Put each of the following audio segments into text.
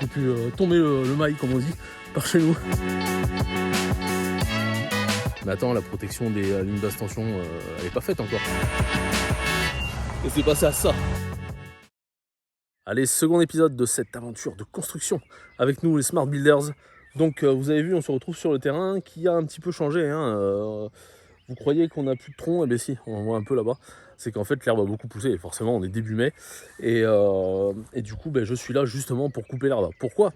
J'ai pu tomber le mail, comme on dit, par chez nous. Mais attends, la protection des lignes basse tension, elle n'est pas faite encore. Et c'est passé à ça. Allez, second épisode de cette aventure de construction avec nous, les Smart Builders. Donc, vous avez vu, on se retrouve sur le terrain qui a un petit peu changé. Vous croyez qu'on n'a plus de tronc? Eh bien si, on en voit un peu là-bas. C'est qu'en fait, l'herbe a beaucoup poussé. Et forcément, on est début mai. Et du coup, je suis là justement pour couper l'herbe. Pourquoi?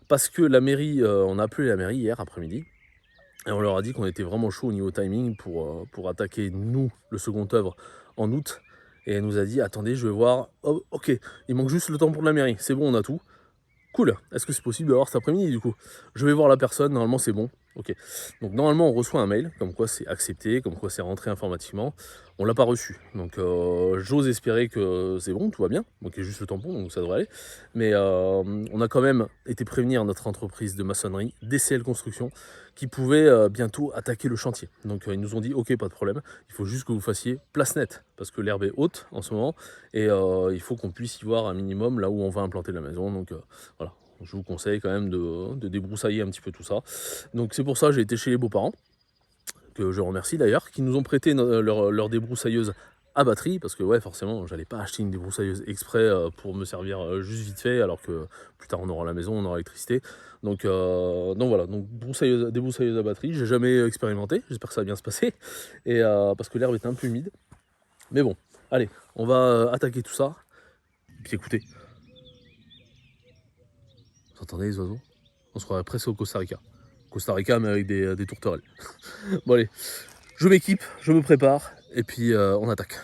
Parce que la mairie, on a appelé la mairie hier après-midi. Et on leur a dit qu'on était vraiment chaud au niveau timing pour attaquer, nous, le second œuvre en août. Et elle nous a dit, attendez, je vais voir. Oh, ok, il manque juste le temps pour la mairie. C'est bon, on a tout. Cool. Est-ce que c'est possible d'avoir cet après-midi du coup? Je vais voir la personne, normalement c'est bon. Ok. Donc normalement on reçoit un mail, comme quoi c'est accepté, comme quoi c'est rentré informatiquement. On l'a pas reçu. Donc j'ose espérer que c'est bon, tout va bien. Donc il y a juste le tampon, donc ça devrait aller. Mais on a quand même été prévenir notre entreprise de maçonnerie, DCL Construction, qui pouvait bientôt attaquer le chantier. Donc ils nous ont dit ok, pas de problème, il faut juste que vous fassiez place nette, parce que l'herbe est haute en ce moment, et il faut qu'on puisse y voir un minimum là où on va implanter la maison. Donc voilà, je vous conseille quand même de débroussailler un petit peu tout ça. Donc c'est pour ça que j'ai été chez les beaux-parents, que je remercie d'ailleurs, qui nous ont prêté leur débroussailleuse à batterie, parce que ouais, forcément, j'allais pas acheter une débroussailleuse exprès pour me servir juste vite fait, alors que plus tard on aura la maison, on aura l'électricité. Donc voilà, donc débroussailleuse à batterie, j'ai jamais expérimenté, j'espère que ça va bien se passer, et parce que l'herbe est un peu humide. Mais bon, allez, on va attaquer tout ça. Puis écoutez, vous entendez les oiseaux? On se croirait presque au Costa Rica. Costa Rica, mais avec des tourterelles. Bon allez, je m'équipe, je me prépare, et puis on attaque.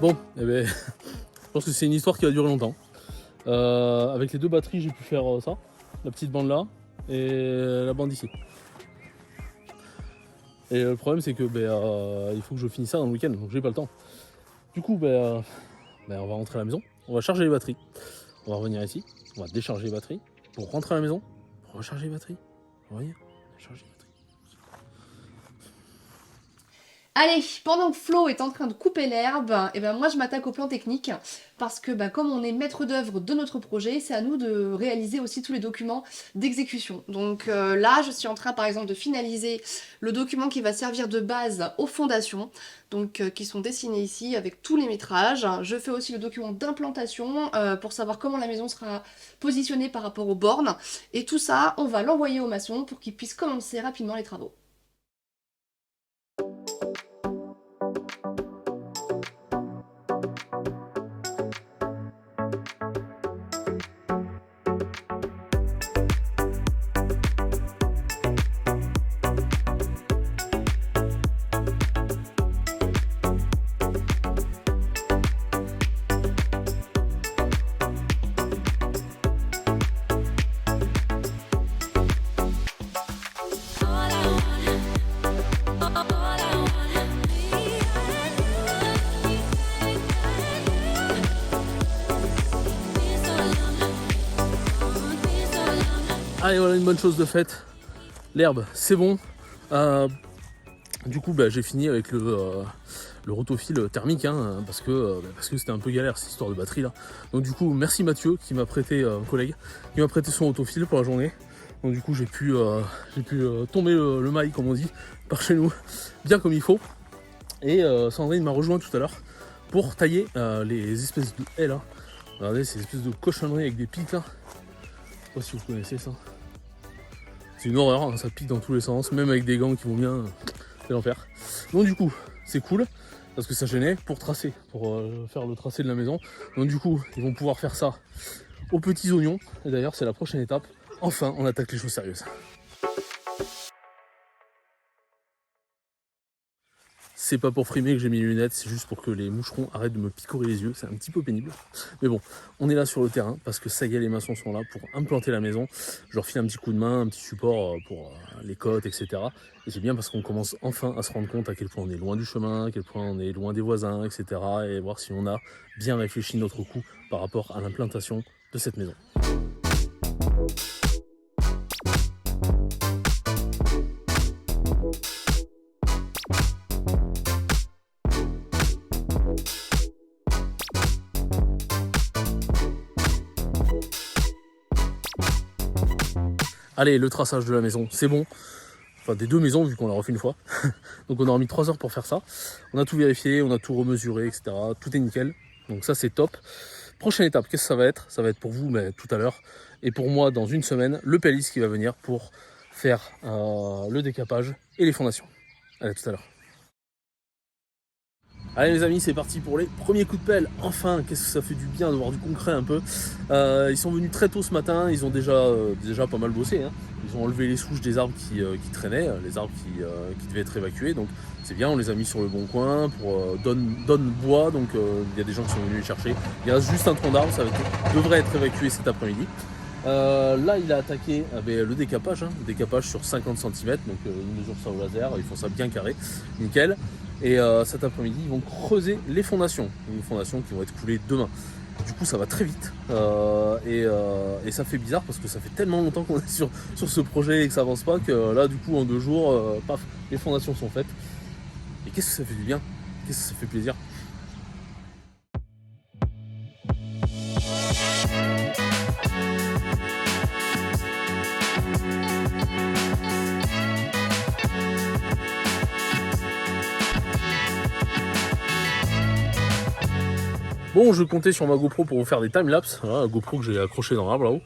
Bon, je pense que c'est une histoire qui va durer longtemps. Avec les deux batteries, j'ai pu faire ça, la petite bande là, et la bande ici. Et le problème, c'est que il faut que je finisse ça dans le week-end, donc j'ai pas le temps. Du coup, on va rentrer à la maison, on va charger les batteries. On va revenir ici, on va décharger les batteries, pour rentrer à la maison, pour recharger les batteries, revenir, décharger les batteries. Allez, pendant que Flo est en train de couper l'herbe, et ben moi je m'attaque au plan technique parce que comme on est maître d'œuvre de notre projet, c'est à nous de réaliser aussi tous les documents d'exécution. Donc là, je suis en train par exemple de finaliser le document qui va servir de base aux fondations, donc qui sont dessinés ici avec tous les métrages. Je fais aussi le document d'implantation pour savoir comment la maison sera positionnée par rapport aux bornes. Et tout ça, on va l'envoyer aux maçons pour qu'ils puissent commencer rapidement les travaux. Allez, voilà une bonne chose de faite. L'herbe, c'est bon. Du coup, j'ai fini avec le rotofil thermique, parce que c'était un peu galère cette histoire de batterie là. Donc du coup, merci Mathieu qui m'a prêté, un collègue, qui m'a prêté son rotofil pour la journée. Donc du coup, j'ai pu tomber le mail, comme on dit, par chez nous, bien comme il faut. Et Sandrine m'a rejoint tout à l'heure pour tailler les espèces de haies là. Regardez ces espèces de cochonneries avec des pics là. Je sais pas si vous connaissez ça. C'est une horreur, ça pique dans tous les sens, même avec des gants qui vont bien, c'est l'enfer. Donc du coup, c'est cool, parce que ça gênait pour tracer, pour faire le tracé de la maison. Donc du coup, ils vont pouvoir faire ça aux petits oignons. Et d'ailleurs, c'est la prochaine étape. Enfin, on attaque les choses sérieuses. c'est pas pour frimer que j'ai mis les lunettes, c'est juste pour que les moucherons arrêtent de me picorer les yeux, c'est un petit peu pénible. Mais bon, on est là sur le terrain parce que ça y est, les maçons sont là pour implanter la maison. Je leur file un petit coup de main, un petit support pour les côtes, etc. Et c'est bien parce qu'on commence enfin à se rendre compte à quel point on est loin du chemin, à quel point on est loin des voisins, etc. Et voir si on a bien réfléchi notre coup par rapport à l'implantation de cette maison. Allez, le traçage de la maison, c'est bon. Enfin, des deux maisons, vu qu'on l'a refait une fois. Donc on aura mis 3 heures pour faire ça. On a tout vérifié, on a tout remesuré, etc. Tout est nickel. Donc ça, c'est top. Prochaine étape, qu'est-ce que ça va être? Ça va être pour vous tout à l'heure. Et pour moi, dans une semaine, le pellis qui va venir pour faire le décapage et les fondations. Allez, à tout à l'heure. Allez les amis, c'est parti pour les premiers coups de pelle. Enfin, qu'est-ce que ça fait du bien de voir du concret un peu. Ils sont venus très tôt ce matin, ils ont déjà pas mal bossé. Hein. Ils ont enlevé les souches des arbres qui traînaient, les arbres qui devaient être évacués. Donc c'est bien, on les a mis sur le bon coin pour donne bois. Donc il y a des gens qui sont venus les chercher. Il reste juste un tronc d'arbre, ça devrait être évacué cet après-midi. Là il a attaqué le décapage, le décapage sur 50 cm, donc ils mesurent ça au laser, ils font ça bien carré, nickel. Et cet après-midi ils vont creuser les fondations qui vont être coulées demain. Du coup ça va très vite et ça fait bizarre parce que ça fait tellement longtemps qu'on est sur ce projet et que ça avance pas que là du coup en 2 jours, paf, les fondations sont faites. Et qu'est-ce que ça fait du bien, qu'est-ce que ça fait plaisir. Bon, je comptais sur ma GoPro pour vous faire des timelapses, voilà, la GoPro que j'ai accrochée dans l'arbre là-haut.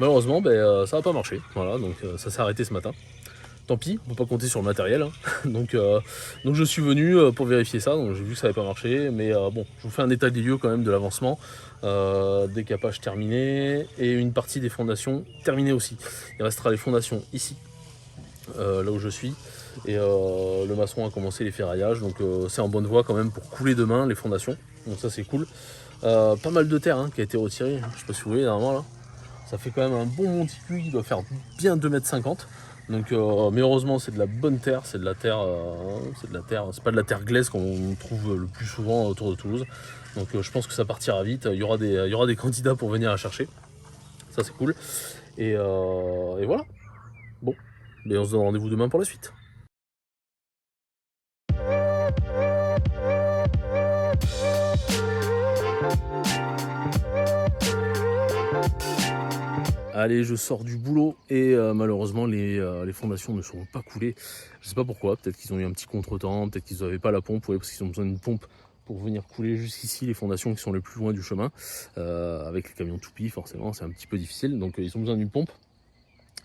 Malheureusement, ça n'a pas marché, voilà, donc ça s'est arrêté ce matin. Tant pis, on peut pas compter sur le matériel, hein. donc je suis venu pour vérifier ça, donc j'ai vu que ça n'avait pas marché, mais bon, je vous fais un état des lieux quand même de l'avancement, décapage terminé, et une partie des fondations terminée aussi. Il restera les fondations ici, là où je suis, et le maçon a commencé les ferraillages, donc c'est en bonne voie quand même pour couler demain les fondations, donc ça c'est cool. Pas mal de terre qui a été retirée, je sais pas si vous voyez normalement là, ça fait quand même un bon monticule qui doit faire bien 2,50 m. Donc, mais heureusement c'est de la bonne terre, c'est pas de la terre glaise qu'on trouve le plus souvent autour de Toulouse. Donc je pense que ça partira vite, il y aura des candidats pour venir la chercher, ça c'est cool. Et voilà, bon, mais on se donne rendez-vous demain pour la suite. Allez, je sors du boulot et malheureusement les fondations ne sont pas coulées. Je sais pas pourquoi, peut-être qu'ils ont eu un petit contretemps, peut-être qu'ils n'avaient pas la pompe, parce qu'ils ont besoin d'une pompe pour venir couler jusqu'ici les fondations qui sont les plus loin du chemin. Avec les camions toupies, forcément, c'est un petit peu difficile, donc ils ont besoin d'une pompe.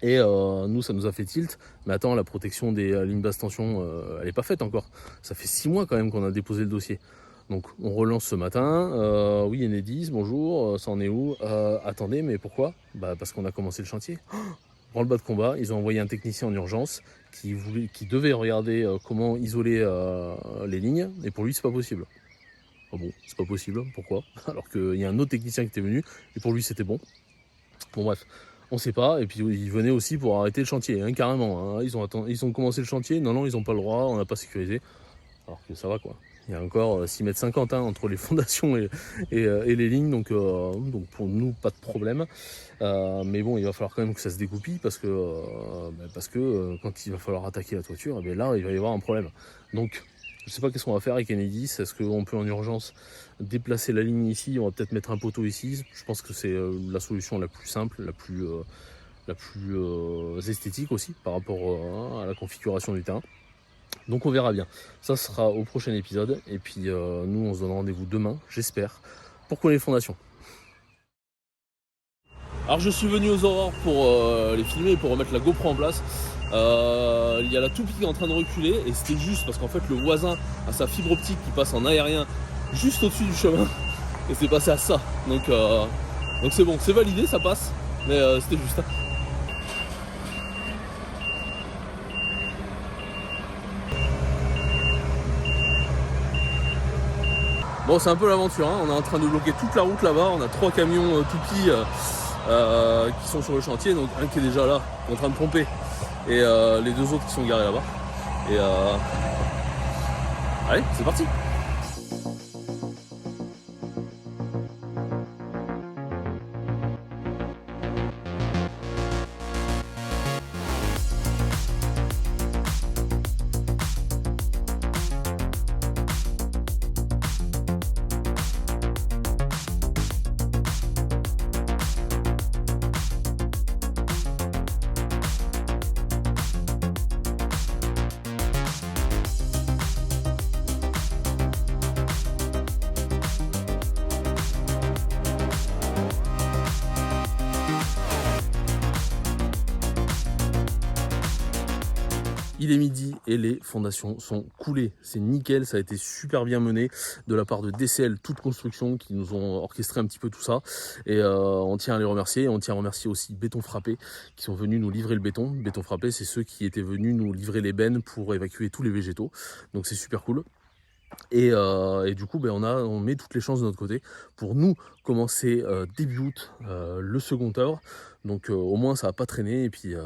Et nous, ça nous a fait tilt. Mais attends, la protection des lignes basse tension, elle n'est pas faite encore. Ça fait 6 mois quand même qu'on a déposé le dossier. Donc on relance ce matin, oui Enedis, bonjour, ça en est où? Attendez, mais pourquoi? Parce qu'on a commencé le chantier. Branle-bas de combat, ils ont envoyé un technicien en urgence qui devait regarder comment isoler les lignes, et pour lui c'est pas possible. Ah bon, c'est pas possible, pourquoi? Alors qu'il y a un autre technicien qui était venu, et pour lui c'était bon. Bon bref, on sait pas, et puis ils venaient aussi pour arrêter le chantier, carrément. Ils ont commencé le chantier, non, ils n'ont pas le droit, on n'a pas sécurisé. Alors que ça va quoi. Il y a encore 6,50 m entre les fondations et les lignes, donc pour nous pas de problème. Mais bon, il va falloir quand même que ça se dégoupille parce que quand il va falloir attaquer la toiture, là il va y avoir un problème. Donc je sais pas qu'est-ce qu'on va faire avec Enedis. Est-ce qu'on peut en urgence déplacer la ligne ici? On va peut-être mettre un poteau ici. Je pense que c'est la solution la plus simple, la plus esthétique aussi par rapport à la configuration du terrain. Donc on verra bien, ça sera au prochain épisode, et puis nous on se donne rendez-vous demain, j'espère, pour couler les fondations. Alors je suis venu aux aurores pour les filmer et pour remettre la GoPro en place. Il y a la toupie qui est en train de reculer, et c'était juste parce qu'en fait le voisin a sa fibre optique qui passe en aérien juste au-dessus du chemin, et c'est passé à ça, donc c'est bon, c'est validé, ça passe, mais c'était juste. Bon, c'est un peu l'aventure, hein. On est en train de bloquer toute la route là-bas. On a 3 camions Toupie qui sont sur le chantier. Donc un qui est déjà là, qui est en train de pomper. Et les 2 autres qui sont garés là-bas. Et allez, c'est parti. Il est midi et les fondations sont coulées. C'est nickel, ça a été super bien mené de la part de DCL Toute Construction qui nous ont orchestré un petit peu tout ça. Et on tient à les remercier. On tient à remercier aussi Béton Frappé qui sont venus nous livrer le béton. Béton Frappé, c'est ceux qui étaient venus nous livrer les bennes pour évacuer tous les végétaux. Donc c'est super cool. Et du coup, on met toutes les chances de notre côté pour nous commencer début août le second œuvre. Donc au moins ça va pas traîner. Et puis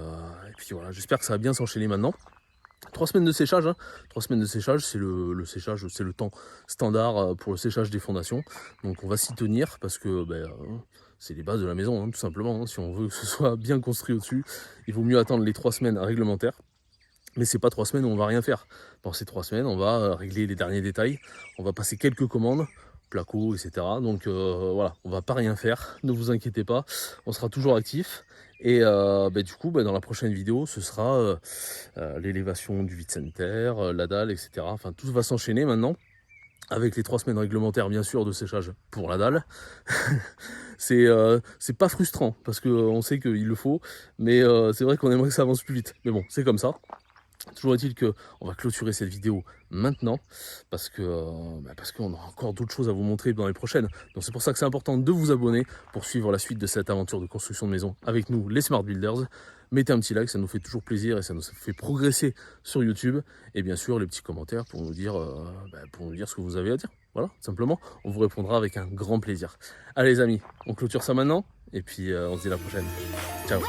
voilà, j'espère que ça va bien s'enchaîner maintenant. 3 semaines de séchage, hein. 3 semaines de séchage, c'est le séchage, c'est le temps standard pour le séchage des fondations. Donc on va s'y tenir parce que c'est les bases de la maison, hein, tout simplement. Hein. Si on veut que ce soit bien construit au-dessus, il vaut mieux attendre les 3 semaines réglementaires. Mais c'est pas 3 semaines où on va rien faire. Dans ces 3 semaines, on va régler les derniers détails, on va passer quelques commandes, placo, etc. Donc voilà, on va pas rien faire, ne vous inquiétez pas, on sera toujours actif. Et du coup, dans la prochaine vidéo, ce sera l'élévation du vide sanitaire, la dalle, etc. Enfin, tout va s'enchaîner maintenant, avec les 3 semaines réglementaires, bien sûr, de séchage pour la dalle. C'est pas frustrant, parce qu'on sait qu'il le faut, mais c'est vrai qu'on aimerait que ça avance plus vite. Mais bon, c'est comme ça. Toujours est-il qu'on va clôturer cette vidéo maintenant parce qu'on aura encore d'autres choses à vous montrer dans les prochaines. Donc c'est pour ça que c'est important de vous abonner pour suivre la suite de cette aventure de construction de maison avec nous, les Smart Builders. Mettez un petit like, ça nous fait toujours plaisir et ça nous fait progresser sur YouTube. Et bien sûr, les petits commentaires pour nous dire ce que vous avez à dire. Voilà, simplement, on vous répondra avec un grand plaisir. Allez les amis, on clôture ça maintenant et puis on se dit à la prochaine. Ciao.